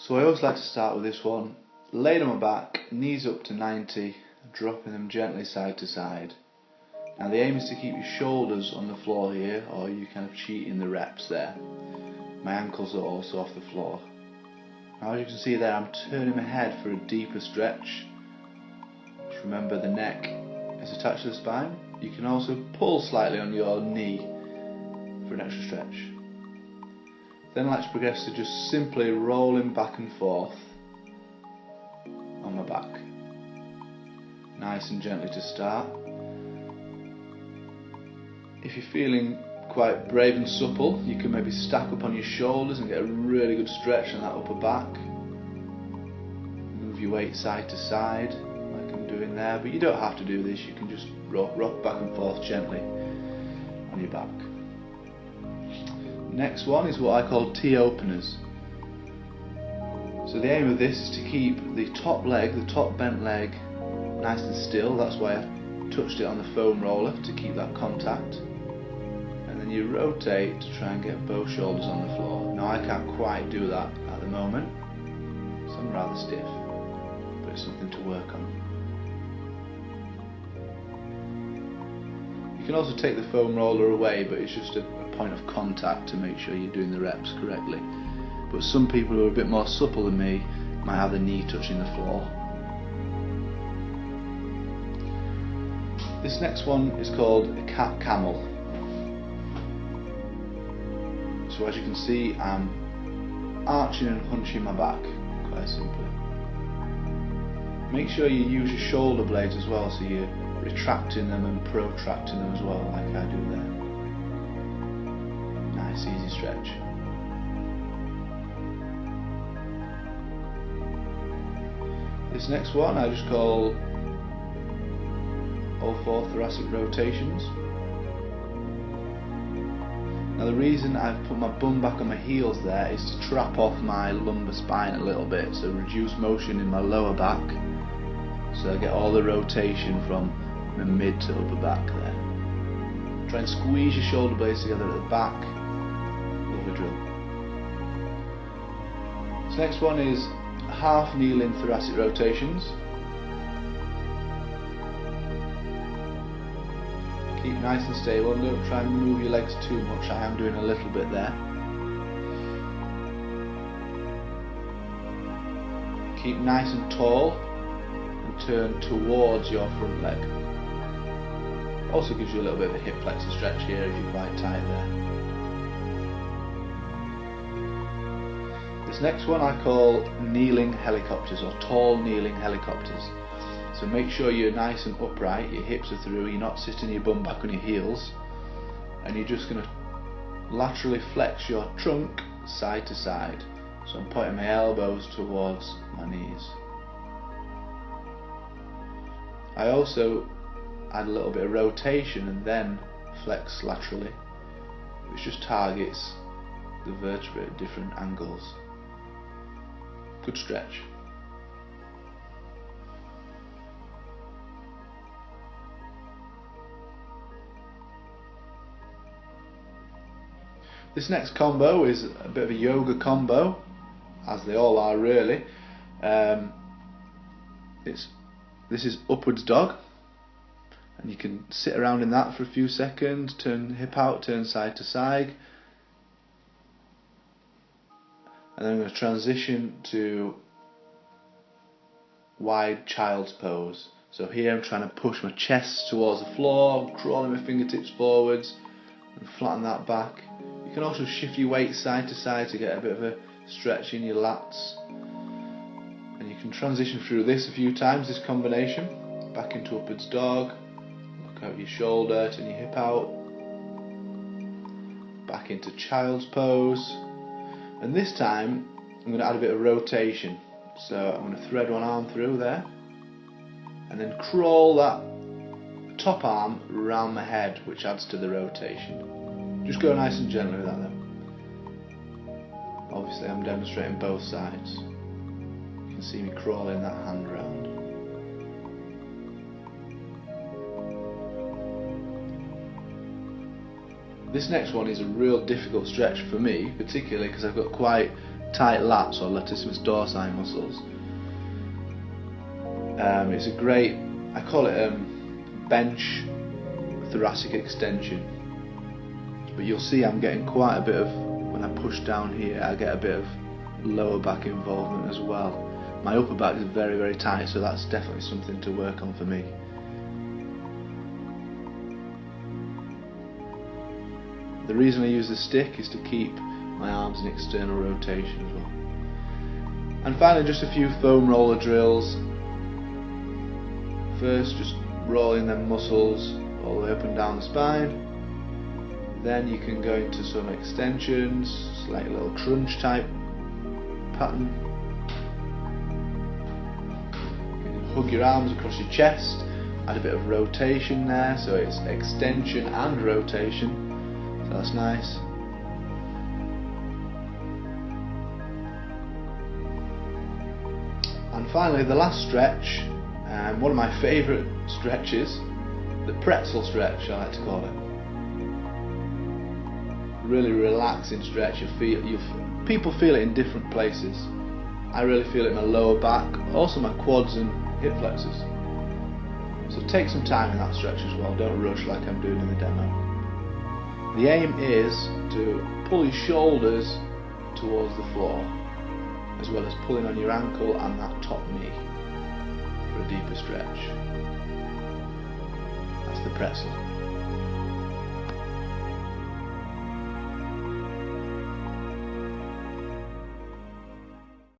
So I always like to start with this one, laid on my back, knees up to 90, dropping them gently side to side. Now the aim is to keep your shoulders on the floor here, or you're kind of cheating the reps there. My ankles are also off the floor. Now as you can see there, I'm turning my head for a deeper stretch. Just remember the neck is attached to the spine. You can also pull slightly on your knee for an extra stretch. Then let's progress to just simply rolling back and forth on my back. Nice and gently to start. If you're feeling quite brave and supple, you can maybe stack up on your shoulders and get a really good stretch on that upper back. Move your weight side to side like I'm doing there, but you don't have to do this, you can just rock back and forth gently on your back. Next one is what I call T-openers. So the aim of this is to keep the top leg, the top bent leg, nice and still. That's why I touched it on the foam roller, to keep that contact. And then you rotate to try and get both shoulders on the floor. Now I can't quite do that at the moment, so I'm rather stiff, but it's something to work on. You can also take the foam roller away, but it's just a point of contact to make sure you're doing the reps correctly. But some people who are a bit more supple than me might have the knee touching the floor. This next one is called a cat camel. So as you can see, I'm arching and hunching my back, quite simply. Make sure you use your shoulder blades as well, so you're retracting them and protracting them as well, like I do there. Nice easy stretch. This next one I just call all four thoracic rotations. Now the reason I've put my bum back on my heels there is to trap off my lumbar spine a little bit, so reduce motion in my lower back, so I get all the rotation from the mid to upper back there. Try and squeeze your shoulder blades together at the back. Lovely drill. This next one is half kneeling thoracic rotations. Keep nice and stable, and don't try and move your legs too much. I am doing a little bit there. Keep nice and tall and turn towards your front leg. Also gives you a little bit of a hip flexor stretch here if you're quite tight there. This next one I call kneeling helicopters, or tall kneeling helicopters. So make sure you're nice and upright, your hips are through, you're not sitting your bum back on your heels, and you're just going to laterally flex your trunk side to side. So I'm pointing my elbows towards my knees. I also add a little bit of rotation and then flex laterally, which just targets the vertebrae at different angles. Good stretch. This next combo is a bit of a yoga combo, as they all are really. This is upwards dog, and you can sit around in that for a few seconds, turn hip out, turn side to side, and then I'm going to transition to wide child's pose. So here I'm trying to push my chest towards the floor, crawling my fingertips forwards and flatten that back. You can also shift your weight side to side to get a bit of a stretch in your lats, and you can transition through this a few times, this combination, back into upwards dog, look out your shoulder, turn your hip out, back into child's pose, and this time I'm going to add a bit of rotation. So I'm going to thread one arm through there and then crawl that top arm around my head, which adds to the rotation. Just go nice and gently with that though. Obviously I'm demonstrating both sides. You can see me crawling that hand around. This next one is a real difficult stretch for me, particularly because I've got quite tight lats or latissimus dorsi muscles. It's a great, I call it bench thoracic extension, but you'll see I'm getting quite a bit of, when I push down here, I get a bit of lower back involvement as well. My upper back is very, very tight, so that's definitely something to work on for me. The reason I use the stick is to keep my arms in external rotation as well. And finally, just a few foam roller drills. First, just rolling them muscles all the way up and down the spine. Then you can go into some extensions, like a little crunch type pattern. You can hug your arms across your chest, add a bit of rotation there, so it's extension and rotation, so that's nice. And finally, the last stretch, one of my favourite stretches, the pretzel stretch, I like to call it. Really relaxing stretch. People feel it in different places. I really feel it in my lower back, also my quads and hip flexors. So take some time in that stretch as well, don't rush like I'm doing in the demo. The aim is to pull your shoulders towards the floor, as well as pulling on your ankle and that top knee for a deeper stretch. That's the pretzel.